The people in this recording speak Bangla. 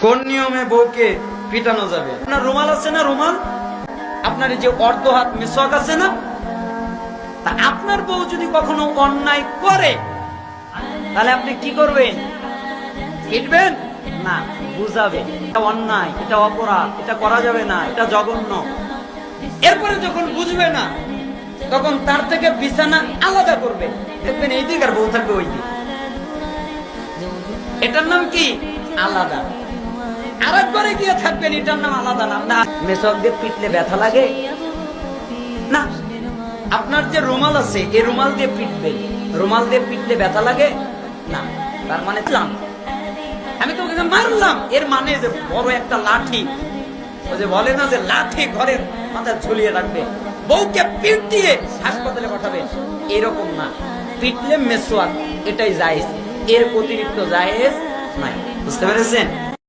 কোন নিয়মে বউকে পিটানো যাবে? আপনার রুমাল আছে না, রুমাল আপনার যে অর্ধ হাত মেসওয়াক আছে না, তা আপনার বউ যদি কখনো অন্যায় করে তাহলে আপনি কি করবেন? পিটবেন না, বুঝাবেন এটা অন্যায়, এটা অপরাধ, এটা করা যাবে না, এটা জঘন্য। এরপরে যখন বুঝবে না তখন তার থেকে বিছানা আলাদা করবে, দেখবেন এই দিক আর বউ থাকবে ওই দিক। এটার নাম কি? আলাদা। আর একবারে গিয়ে থাকবেন, এটার নাম আলাদা না। মেসওয়াক দিয়ে পিটলে ব্যথা লাগে না। আপনার যে রুমাল আছে এই রুমাল দিয়ে পিটবেন, রুমাল দিয়ে পিটলে ব্যথা লাগে না। তার মানে আমি তোকে মারলাম, এর মানে যে বড় একটা লাঠি, ওই যে বলে না যে লাঠি ঘরের মাথায় ঝুলিয়ে রাখবে, বউকে পিট দিয়ে হাসপাতালে পাঠাবে, এরকম না। পিটলে মেসওয়াক এটাই জায়েজ, এর অতিরিক্ত জায়েজ নাই। বুঝতে পেরেছেন?